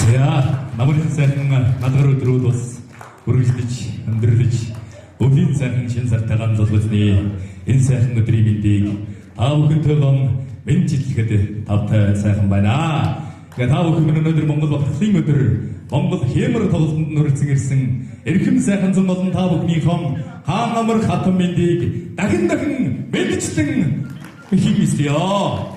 За намын сайхан надгаар өдрүүд бас үргэлжлэж өндөрлөж өвлийн сайхан шин сартай ганцлалсны энэ сайхан өдрийн мэндийг та бүхэнтэйгэн мэдчилгэхэд тавтай сайхан байна. Ингээ та бүхэн өнөөдөр Монгол Батлын өдөр Монгол хэмэр тоглолтод нүрцэн ирсэн эрхэм сайхан зам болон та бүхнийхөө хаан амар хатан мэндийг дахин мэдчлэн хиймэстэй. Oh,